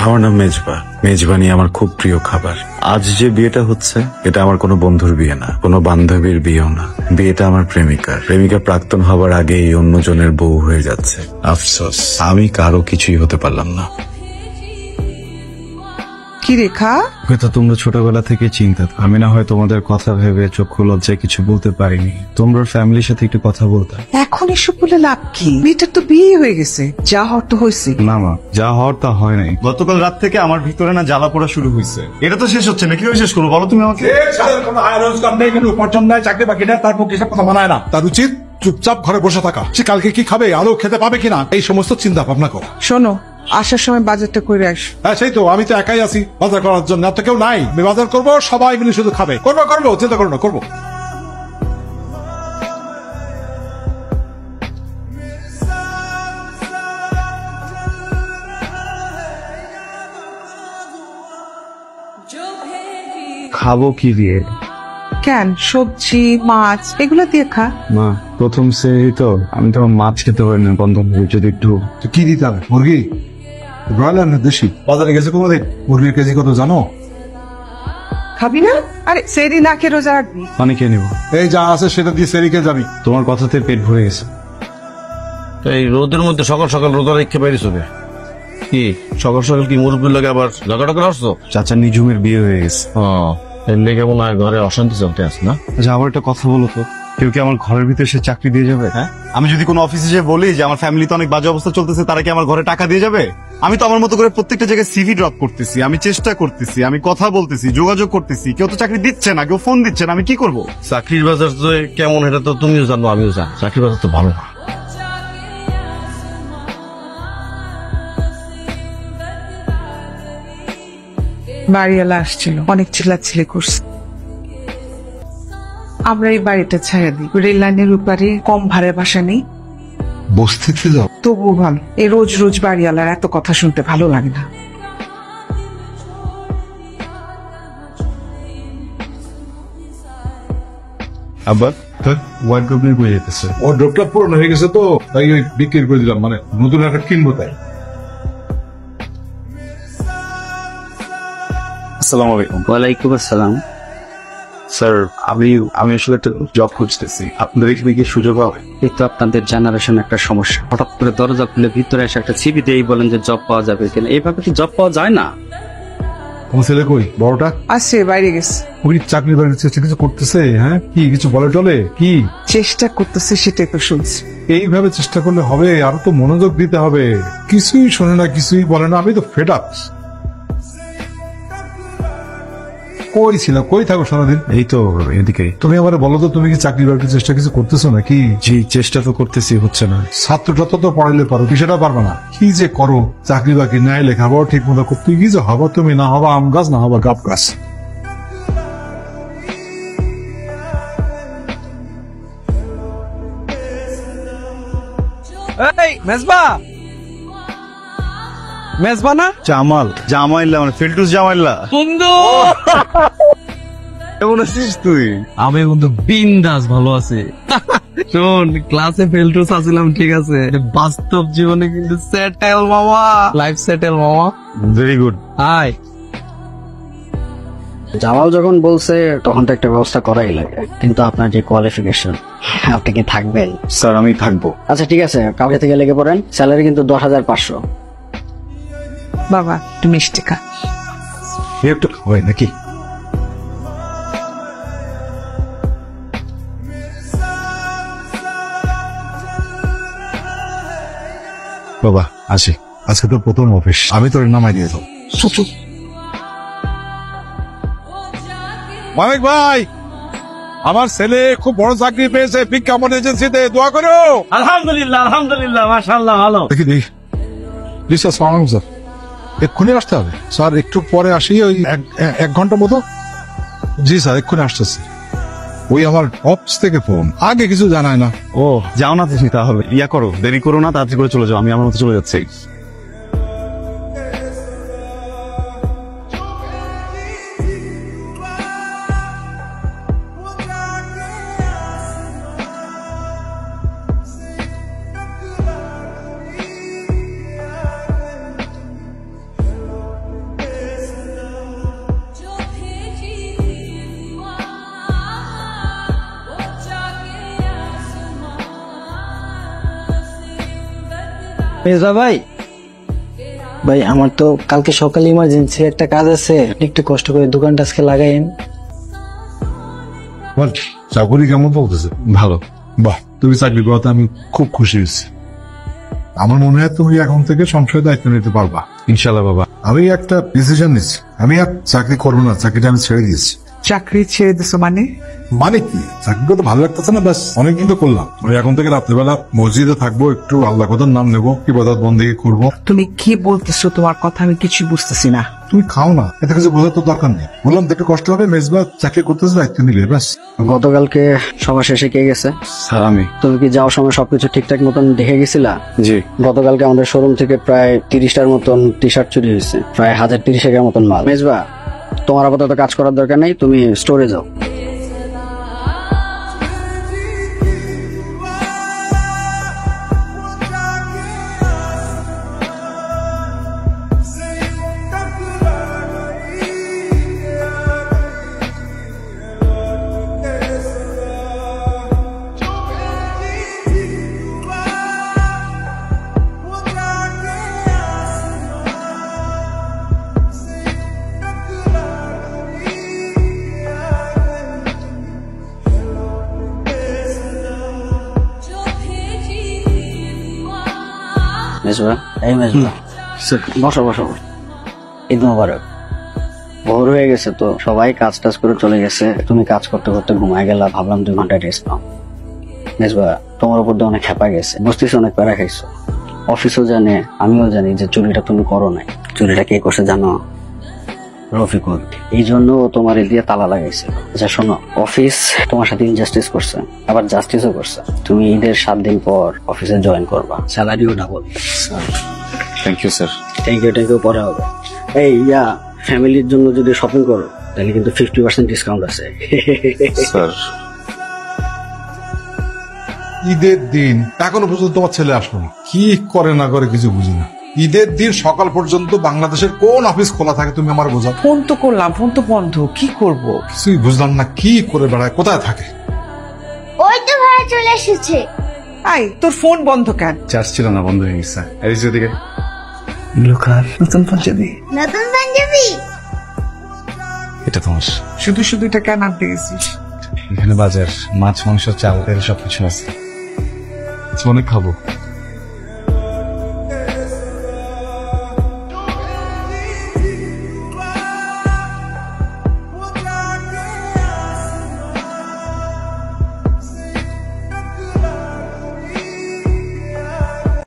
আমার নাম মেজবা। মেজবানি আমার খুব প্রিয় খাবার। আজ যে বিয়েটা হচ্ছে এটা আমার কোনো বন্ধুর বিয়ে না, কোনো বান্ধবীর বিয়েও না। বিয়েটা আমার প্রেমিকার। প্রেমিকা প্রাক্তন হবার আগেই অন্যজনের বউ হয়ে যাচ্ছে। আফসোস, আমি কারো কিছুই হতে পারলাম না। কি রেখা? হয়তো তোমরা ছোটবেলা থেকে চিন্তা, আমি না হয় তোমাদের কথা ভেবে চক্ষু লজ্জায় কিছু বলতে পারিনি। তোমরা ফ্যামিলির সাথে একটু কথা বলতে। এখন এসব বলে লাভ কি? মেয়েটার তো বিয়ে হয়ে গেছে, যা হওয়ার তো হয়েছে। না মা, যা হওয়ার তা হয় নাই। গতকাল রাত থেকে আমার ভিতরে না জ্বালা পোড়া শুরু হয়েছে। এটা তো শেষ হচ্ছে না, কিভাবে শেষ করবো বলো তুমি আমাকে? কোনো আয় রোজগার নেই, কোনো উপার্জন নাই, চাকরি বাকরি নেই, তার পক্ষে কথা মানায় না। তার উচিত চুপচাপ ঘরে বসে থাকা। সে কালকে কি খাবে, আলো খেতে পাবে কিনা, এই সমস্ত চিন্তা ভাবনা করা। শোনো, আসার সময় বাজারটা করে আস। হ্যাঁ সেই তো, আমি তো একাই আছি বাজার করার জন্য, আর তো কেউ নাই। আমি বাজার করবো, সবাই মিলে শুধু খাবে। করবো, চিন্তা করো না, করবো। খাবো কি দিয়ে? কেন, সবজি মাছ এগুলো দিয়ে খা। মা, প্রথম শ্রেণী তো, আমি তো মাছ খেতে পারি না, বন্ধ যদি একটু। তো কি দিতে হবে? মুরগি, ব্রয়লার না দেশি? বাজারে গেছে কোনোদিন? মুরগির কেজি কত জানো? খাবি না? আরে সেরি না খেয়ে রোজা রাখবি? পানি খেয়ে নেবো। এই যা আছে সেটা দিয়ে সেরিকে যাবি। তোমার কথাতে পেট ভরে গেছে। এই রোদের মধ্যে সকাল সকাল রোদা রেখে পারিস কি? সকাল সকাল কি মুরব্বীর লাগে আবার ঝগড়া করে আসছো? চাচা নিজুমের বিয়ে হয়ে গেছে। এর লেগে মনে হয় ঘরে অশান্তি চলতে আছে না? আচ্ছা, আবার একটা কথা বলো তো, কেউ কি আমার ঘরের ভিতরে সে চাকরি দিয়ে যাবে? হ্যাঁ, আমি যদি কোনো অফিসে যে বলি যে আমার ফ্যামিলিতে অনেক বাজে অবস্থা চলতেছে, তারা কি আমার ঘরে টাকা দিয়ে যাবে? আমি তো আমার মতো করে প্রত্যেকটা জায়গায় সিভি ড্রপ করতেছি, আমি চেষ্টা করতেছি, আমি কথা বলতেছি, যোগাযোগ করতেছি, কেউ তো চাকরি দিচ্ছে না, কেউ ফোন দিচ্ছে না, আমি কি করব? চাকরির বাজার তো কেমন এটা তো তুমিও জানো, আমিও জানি। চাকরির বাজার তো ভালো না। বাড়িওয়ালা আসছিল, অনেক চিল্লাচিল্লি করছে। আমরা এই বাড়িটা ছাড়া দিই, রেল লাইনের উপরে কম ভাড়ার বাসা নেই। বস্তিতে যাও। তবুও ভালো, এই রোজ রোজ বাড়িওয়ালার এত কথা শুনতে ভালো লাগে না। আবার ওয়ার্ড গভর্নমেন্ট বয়ে যেতেছে। ও ড্রপটা পুরনো হয়ে গেছে তো, তাই ওই বিক্রি করে দিলাম, মানে নতুন একটা কিনবো তাই। আসসালামু আলাইকুম। ওয়ালাইকুম আসসালাম। স্যার, আমি আসলে একটা জব খুঁজতেছি, আপনাদের এখানে কি সুযোগ হবে? এই তো আপনাদের জেনারেশন একটা সমস্যা, হঠাৎ করে দরজা খুলে ভিতরে এসে একটা সিভি দিয়েই বলেন যে জব পাওয়া যাবে কিনা। এইভাবে কি জব পাওয়া যায় না? তোমার ছেলে কই, বড়টা? আসছে, বাইরে গেছে। ওই চাকরি বাকরি চেষ্টা কিছু করতেছে? হ্যাঁ, কি কিছু বলে টলে কি? চেষ্টা করতেছে, সেটাই তো শুনছি। এইভাবে চেষ্টা করলে হবে? আরো তো মনোযোগ দিতে হবে। কিছুই শোনে না, কিছুই বলে না, আমি তো ফেড আপ। কই ছিল, কই থাকো সারাদিন? এই তো এদিকে। তুমি আমার বলো তো, তুমি কি চাকরি বাকরির চেষ্টা কিছু করতেছো নাকি? জি, চেষ্টা তো করতেছি, হচ্ছে না। ছাত্রটা তো পড়াইলে পারো, কি সেটা পারবে না? কি যে করো, চাকরি বাকরি নাই, লেখাপড়া ঠিক মতো করতে, কি যে হবা তুমি, না হবা আম গাছ, না হবা গাব গাছ। এই মেজবা, মেজবা না? জামাইল্লা মানে ফিল্টুস জামাইল্লা। বন্ধু কেমন আছিস তুই? আমি কিন্তু বিন্দাস ভালো আছি। শোন, ক্লাসে ফেলটুস আসছিলাম ঠিক আছে, বাস্তব জীবনে কিন্তু সেটেল মামা, লাইফ সেটেল মামা। Very good. হাই। জামাল যখন বলছে তখন তো একটা ব্যবস্থা করাই লাগে, কিন্তু আপনার যে কোয়ালিফিকেশন, আপনি কি থাকবেন? স্যার, আমি থাকবো। আচ্ছা ঠিক আছে, কালকে থেকে লেগে পড়েন। স্যালারি কিন্তু 10,500। বাবা একটু মিষ্টি খা। একটু হয় নাকি? বাবা আসি। আজকে তো প্রথম অফিস, আমি তোর নামাই দিয়ে দেবো। মানিক ভাই, আমার ছেলে খুব বড় চাকরি পেয়েছে বিজ্ঞাপন এজেন্সিতে, দোয়া করো। আলহামদুলিল্লাহ, আলহামদুলিল্লাহ, মাশাআল্লাহ, ভালো। দেখি দেখি, প্লিজ স্যার, সালাম স্যার। এক্ষুনি আসতে হবে স্যার, একটু পরে আসি, ওই এক ঘন্টা মতো। জি স্যার, এক্ষুনি আসতেছে। ওই আমার অফিস থেকে ফোন, আগে কিছু জানায় না। ও, যাও না তুমি, তাহলে ইয়া করো, দেরি করো না, তাড়াতাড়ি করে চলে যাও, আমি আমার মতো চলে যাচ্ছি। মেজবা ভাই, ভাই আমার তো কালকে সকালে ইমার্জেন্সি একটা কাজ আছে, একটু কষ্ট করে দোকানটা আজকে লাগাইন। বল, চাকরি কেমন চলতেছে? ভালো। বাহ, তুমি চাকরি করাতে আমি খুব খুশি হয়েছি। আমার মনে হয় তুমি এখন থেকে সংসারের দায়িত্ব নিতে পারবা। ইনশাল্লাহ বাবা। আমি একটা ডিসিশন নিচ্ছি, আমি আর চাকরি করবো না, চাকরিটা আমি ছেড়ে দিয়েছি। চাকরি ছেড়ে দিছো মানে? মানে কি, চাকরি করতে ভালো লাগতেছে না, ব্যাস অনেকদিন তো করলাম। ওই এখন থেকে রাত্রেবেলা মসজিদে থাকবো, একটু আল্লাহ কথার নাম নেবো, ইবাদত বন্দেগী করবো। তুমি কি বলতেছো? তোমার কথা আমি কিছু বুঝতেছি না। তুমি খাও না, এতে কিছু বোঝার তো দরকার নেই। বললাম তো একটু কষ্ট হবে, মেজবা চাকরি করতেছে, দায়িত্ব নিলে ব্যাস। গতকালকে সভা শেষে কে গেছে? স্যার আমি। তুমি কি যাওয়ার সময় সবকিছু ঠিকঠাক মতন দেখে গেছিলা? জি। গতকালকে আমাদের শোরুম থেকে প্রায় 30টার মতন টি শার্ট চুরি হয়েছে, প্রায় 1030 টাকার মতন মাল। মেজবা, তোমার আপাতত কাজ করার দরকার নেই, তুমি স্টোরে যাও। মেজবা, এই মেজবা, বসো বসো। ঈদ মোবারক। ভোর হয়ে গেছে তো, সবাই কাজ টাজ করে চলে গেছে, তুমি কাজ করতে করতে ঘুমায় গেলা, ভাবলাম 2 ঘন্টা রেস্ট নাও। মেজবা, তোমার উপর দিয়ে অনেক খেপা গেছে, বুঝতেছি অনেক প্যারা খাইছো। অফিসও জানে, আমিও জানি যে চুরিটা তুমি করো নাই। চুরিটা কে করছে জানো? রফিকুল। এই জন্য ও তোমার দিয়ে তালা লাগাইছিল। আচ্ছা শোনো, অফিস তোমার সাথে ইনজাস্টিস করছে, আবার জাস্টিসও করছে। তুমি ঈদের 7 দিন পর অফিসে জয়েন করবা, স্যালারিও double. Thank you sir. Thank you পরে হবে। এই ফ্যামিলির জন্য যদি শপিং করো তাহলে কিন্তু 50% ডিসকাউন্ট আছে। স্যার ঈদের দিন এখনো পর্যন্ত তোমার ছেলে আসলো না, কি করে না করে কিছু বুঝি না। ঈদের দিন সকাল পর্যন্ত বাংলাদেশের কোন অফিস খোলা থাকে তুমি আমার বোঝাও। ফোন তো করলাম, ফোন তো বন্ধ, কি করব? কিছুই বুঝলাম না, কি করে বেড়ায়, কোথায় থাকে। ওই তো ভাড়া চলে এসেছে। আই, তোর ফোন বন্ধ কেন? চার্জ ছিল না, বন্ধ হয়ে গেছে। এদিকে লুকার নতুন পাঞ্জাবি। নতুন পাঞ্জাবি? এটা তোমার। শুধু শুধু এটা কেন আনতে গেছিস? এখানে বাজার, মাছ, মাংস, চাল, তেল সবকিছু আছে। অনেক খাবো।